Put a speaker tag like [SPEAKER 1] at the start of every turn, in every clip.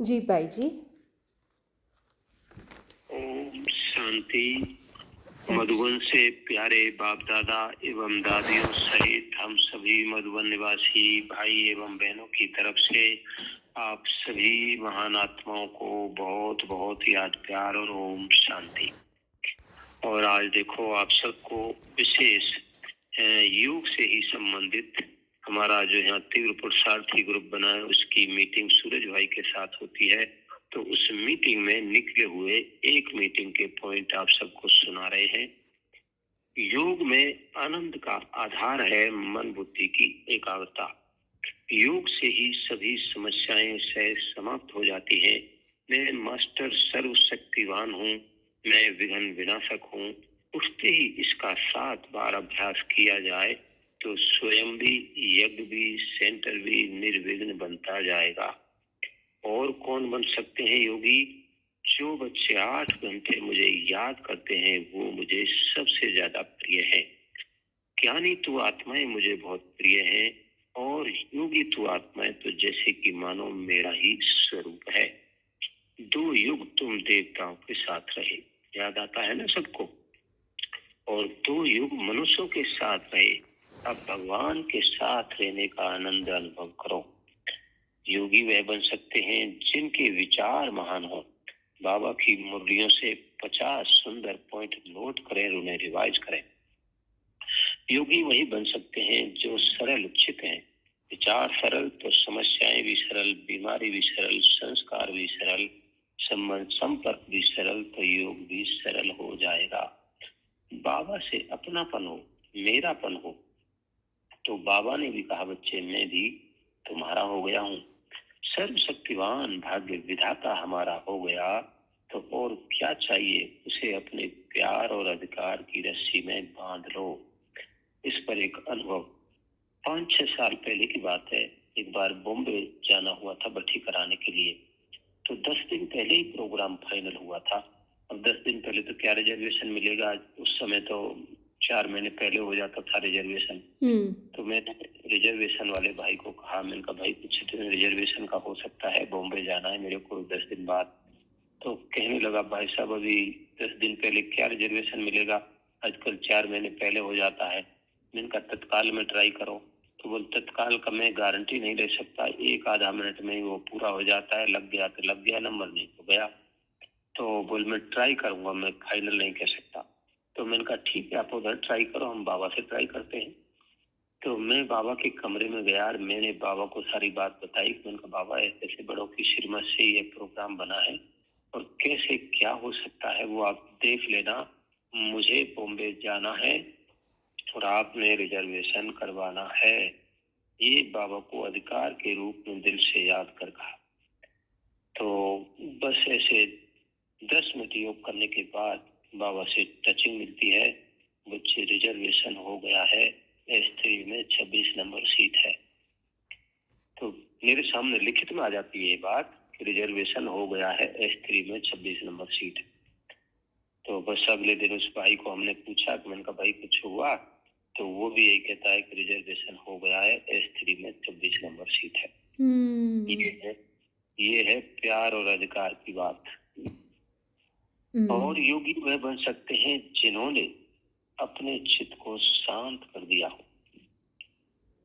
[SPEAKER 1] जी by जी।
[SPEAKER 2] ओम शांति। मधुबन से प्यारे बाप दादा एवं दादियों सहित हम सभी मधुबन निवासी भाई एवं बहनों की तरफ से आप सभी महान आत्माओं को बहुत बहुत याद प्यार और ओम शांति। और आज देखो आप सबको विशेष योग से ही संबंधित हमारा जो यहाँ तीव्र पुरुषार्थी ग्रुप बना है उसकी मीटिंग सूरज भाई के साथ होती है। तो उस मीटिंग में निकले हुए एक मीटिंग के पॉइंट आप सबको सुना रहे हैं। योग में आनंद का आधार है मन बुद्धि की एकाग्रता। योग से ही सभी समस्याएं सहज समाप्त हो जाती हैं। मैं मास्टर सर्वशक्तिवान हूँ, मैं विघ्न विनाशक हूँ। उठते ही इसका 7 बार अभ्यास किया जाए तो स्वयं भी यज्ञ भी सेंटर भी निर्विघ्न बनता जाएगा। और कौन बन सकते हैं योगी? जो बच्चे 8 घंटे मुझे याद करते हैं वो मुझे सबसे ज्यादा प्रिय है। ज्ञानी तो आत्माएं मुझे बहुत प्रिय हैं और योगी तो आत्माएं तो जैसे कि मानो मेरा ही स्वरूप है। 2 युग तुम देवताओं के साथ रहे, याद आता है ना सबको। और 2 युग मनुष्यों के साथ रहे, अब भगवान के साथ रहने का आनंद अनुभव करो। योगी वह बन सकते हैं जिनके विचार महान हो। बाबा की मुरलियों से 50 सुंदर पॉइंट नोट करें, उन्हें रिवाइज करें। योगी वही बन सकते हैं जो सरल उचित हैं। विचार सरल तो समस्याएं भी सरल, बीमारी भी सरल, संस्कार भी सरल, संबंध संपर्क भी सरल, तो योग भी सरल हो जाएगा। बाबा से अपनापन हो, मेरापन हो, तो बाबा ने भी कहा बच्चे मैं भी तुम्हारा हो गया हूँ। सर्वशक्तिवान भाग्य विधाता हमारा हो गया तो और क्या चाहिए, उसे अपने प्यार और अधिकार की रस्सी में बांध लो। इस पर एक अनुभव 5-6 साल पहले की बात है। एक बार बॉम्बे जाना हुआ था भर्ती कराने के लिए। तो 10 दिन पहले ही प्रोग्राम फाइनल हुआ था। अब 10 दिन पहले तो क्या रिजर्वेशन मिलेगा, उस समय तो 4 महीने पहले हो जाता था रिजर्वेशन। तो मैंने रिजर्वेशन वाले भाई को कहा, मैंने कहा भाई कुछ रिजर्वेशन का हो सकता है, बॉम्बे जाना है मेरे को 10 दिन बाद। तो कहने लगा भाई साहब अभी 10 दिन पहले क्या रिजर्वेशन मिलेगा, आजकल 4 महीने पहले हो जाता है। मैंने कहा तत्काल में ट्राई करो। तो बोल तत्काल का मैं गारंटी नहीं ले सकता, 1-आधा मिनट में ही वो पूरा हो जाता है, लग गया तो लग गया, नंबर नहीं तो गया। तो बोल मैं ट्राई करूंगा, मैं फाइनल नहीं कह सकता। तो मैंने कहा ठीक है आप उधर ट्राई करो, हम बाबा से ट्राई करते हैं। तो मैं बाबा के कमरे में गया और मैंने बाबा को सारी बात बताई। मैंने कहा बाबा ऐसे बड़ों की श्रीमत से ये प्रोग्राम बना है और कैसे क्या हो सकता है वो आप देख लेना, मुझे बॉम्बे जाना है और आपने रिजर्वेशन करवाना है। ये बाबा को अधिकार के रूप में दिल से याद कर कहा। तो बस ऐसे 10 मिनट योग करने के बाद बाबा से टचिंग मिलती है, बच्चे रिजर्वेशन हो गया है, S3 में 26 नंबर सीट है। तो मेरे सामने लिखित में आ जाती है ये बात कि रिजर्वेशन हो गया है, S3 में 26 नंबर सीट। तो बस अगले दिन उस भाई को हमने पूछा कि मैंने कहा भाई कुछ हुआ, तो वो भी यही कहता है कि रिजर्वेशन हो गया है, S3 में 26 नंबर सीट है। ये है प्यार और अधिकार की बात। और योगी वह बन सकते हैं जिन्होंने अपने चित्त को शांत कर दिया हो।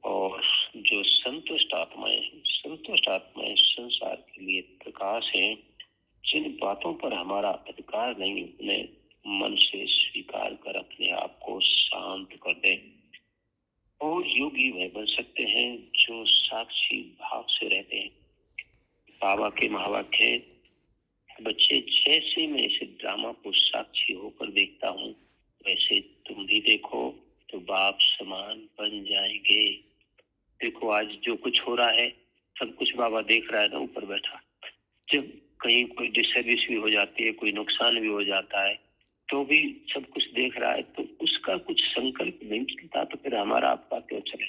[SPEAKER 2] और जो संतुष्ट आत्माएं संसार के लिए प्रकाश हैं। जिन बातों पर हमारा अधिकार नहीं उन्हें मन से स्वीकार कर अपने आप को शांत कर दें। और योगी वह बन सकते हैं जो साक्षी भाव से रहते हैं। बाबा के महावाक्य है, बच्चे जैसे मैं इस ड्रामा को साक्षी होकर देखता हूँ वैसे तुम भी देखो तो बाप समान बन जाएंगे। देखो आज जो कुछ हो रहा है सब कुछ बाबा देख रहा है ना ऊपर बैठा। जब कहीं कोई डिस्टर्बेंस भी हो जाती है, कोई नुकसान भी हो जाता है, तो भी सब कुछ देख रहा है। तो उसका कुछ संकल्प नहीं चलता तो फिर हमारा आपका क्यों चले,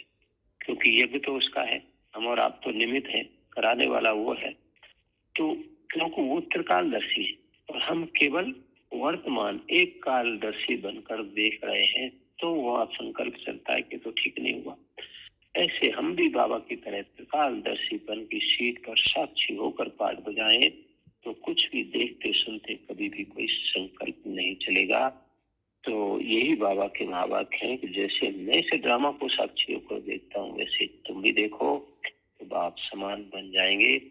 [SPEAKER 2] क्योंकि यज्ञ तो उसका है, हम और आप तो निमित्त हैं, कराने वाला वो है। तो क्योंकि वो त्रिकालदर्शी है और हम केवल वर्तमान एक कालदर्शी बनकर देख रहे हैं, तो वह संकल्प चलता है कि तो ठीक नहीं हुआ। ऐसे हम भी बाबा की तरह त्रिकालदर्शी बन की सीट पर साक्षी होकर पाठ जाए तो कुछ भी देखते सुनते कभी भी कोई संकल्प नहीं चलेगा। तो यही बाबा के महावाक्य हैं कि जैसे मैं इसे ड्रामा को साक्षी होकर देखता हूँ, वैसे तुम भी देखो तो बाप समान बन जाएंगे।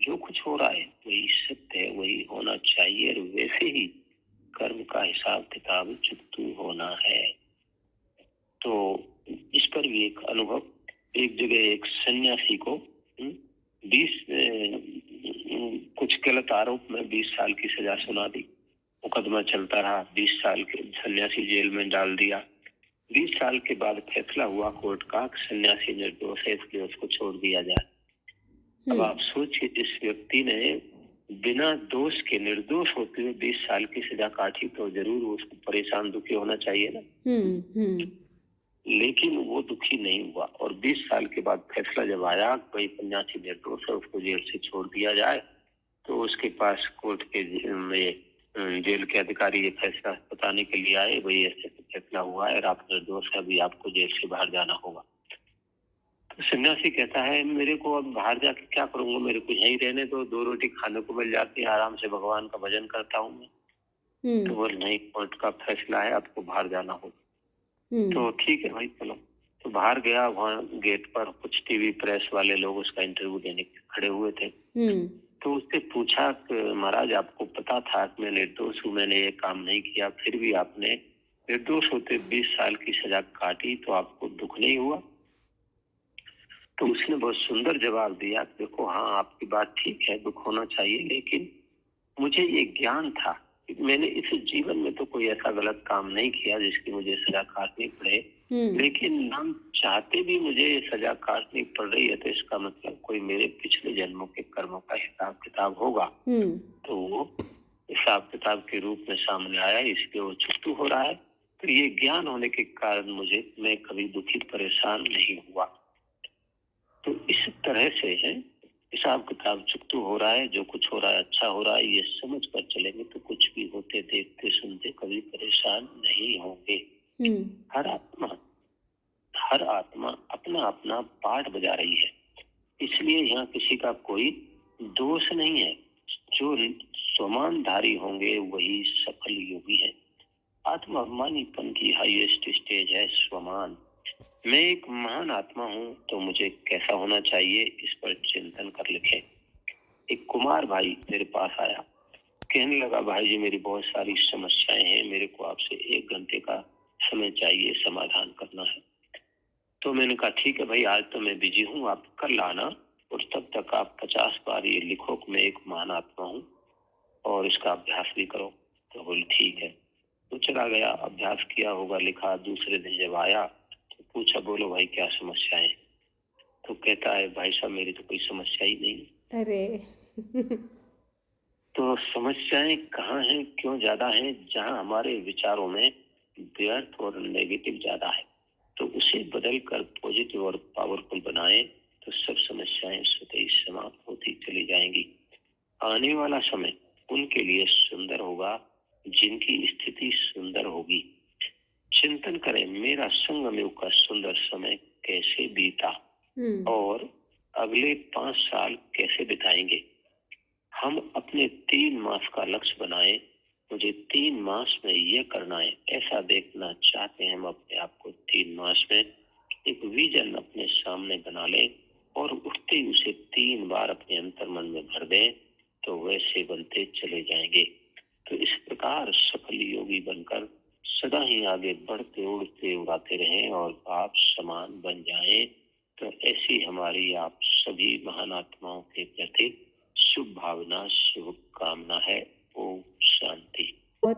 [SPEAKER 2] जो कुछ हो रहा है वही सत्य है, वही होना चाहिए, और वैसे ही कर्म का हिसाब किताब चुकतू होना है। तो इस पर भी एक अनुभव, एक जगह एक सन्यासी को 20 कुछ गलत आरोप में 20 साल की सजा सुना दी। मुकदमा चलता रहा, 20 साल के सन्यासी जेल में डाल दिया। 20 साल के बाद फैसला हुआ कोर्ट का, सन्यासी निर्दोष है, इसलिए उसको छोड़ दिया जाए। अब आप सोचिए, जिस व्यक्ति ने बिना दोष के निर्दोष होते हुए 20 साल की सजा काटी तो जरूर उसको परेशान दुखी होना चाहिए ना। लेकिन वो दुखी नहीं हुआ, और 20 साल के बाद फैसला जब आया कोई सन्यासी निर्दोष है, उसको जेल से छोड़ दिया जाए, तो उसके पास कोर्ट के जेल के अधिकारी ये फैसला बताने के लिए आए, भाई ऐसे फैसला हुआ है और आप निर्दोष है, अभी आपको जेल से बाहर जाना होगा। तो सन्यासी कहता है मेरे को अब बाहर जाके क्या करूंगा, मेरे को यहीं रहने दो, 2 रोटी खाने को मिल जाती है, आराम से भगवान का भजन करता हूँ मैं। तो बोल नहीं, कोर्ट का फैसला है, आपको बाहर जाना होगा। तो ठीक है भाई चलो। तो बाहर गया, वहाँ गेट पर कुछ टीवी प्रेस वाले लोग उसका इंटरव्यू देने खड़े हुए थे। तो उससे पूछा कि महाराज आपको पता था कि मैं निर्दोष हूँ, मैंने ये काम नहीं किया, फिर भी आपने निर्दोष होते 20 साल की सजा काटी, तो आपको दुख नहीं हुआ? तो उसने बहुत सुंदर जवाब दिया, देखो हाँ आपकी बात ठीक है, दुख होना चाहिए, लेकिन मुझे ये ज्ञान था कि मैंने इस जीवन में तो कोई ऐसा गलत काम नहीं किया जिसकी मुझे सजा काटनी पड़े, लेकिन हम चाहते भी मुझे सजा काटनी पड़ रही है, तो इसका मतलब कोई मेरे पिछले जन्मों के कर्मों का हिसाब किताब होगा। तो वो हिसाब किताब के रूप में सामने आया, इसलिए वो चुकतू हो रहा है। तो ये ज्ञान होने के कारण मैं कभी दुखी परेशान नहीं हुआ। तो इस तरह से है, हिसाब किताब चुकतू हो रहा है, जो कुछ हो रहा है अच्छा हो रहा है, ये समझ कर चलेंगे तो कुछ भी होते देखते सुनते कभी परेशान नहीं होंगे। हर आत्मा अपना अपना पाठ बजा रही है, इसलिए यहाँ किसी का कोई दोष नहीं है। जो स्वमानधारी होंगे वही सफल योगी है। आत्माभिमानीपन की हाईएस्ट स्टेज है स्वमान। मैं एक महान आत्मा हूँ तो मुझे कैसा होना चाहिए, इस पर चिंतन कर लिखें। एक कुमार भाई मेरे पास आया, कहने लगा भाई जी मेरी बहुत सारी समस्याएं हैं, मेरे को आपसे 1 घंटे का समय चाहिए, समाधान करना है। तो मैंने कहा ठीक है भाई, आज तो मैं बिजी हूँ, आप कल आना, और तब तक आप 50 बार ये लिखो कि मैं एक महान आत्मा हूँ, और इसका अभ्यास भी करो। तो बोले ठीक है। तो चला गया, अभ्यास किया होगा, लिखा। दूसरे दिन जब आया तो पूछा, बोलो भाई क्या समस्या है? तो कहता है भाई साहब मेरी तो कोई समस्या ही नहीं। अरे तो समस्याएं कहाँ हैं, क्यों ज्यादा हैं? जहाँ हमारे विचारों में व्यर्थ और नेगेटिव ज्यादा है, तो उसे बदल कर पॉजिटिव और पावरफुल बनाएं तो सब समस्याएं स्वतः ही समाप्त होती चली जाएंगी। आने वाला समय उनके लिए सुंदर होगा जिनकी स्थिति सुंदर होगी। चिंतन करें मेरा संगमयुग का सुंदर समय कैसे बीता और अगले 5 साल कैसे बिताएंगे। हम अपने 3 मास का लक्ष्य बनाएं, मुझे 3 मास में यह करना है, ऐसा देखना चाहते हैं हम अपने आप को। 3 मास में एक विजन अपने सामने बना लें और उठते ही उसे 3 बार अपने अंतर्मन में भर दें, तो वैसे बनते चले जाएंगे। तो इस प्रकार सफल योगी बनकर सदा ही आगे बढ़ते उड़ते उड़ाते रहें और आप समान बन जाएं। तो ऐसी हमारी आप सभी महान आत्माओं के प्रति शुभ भावना,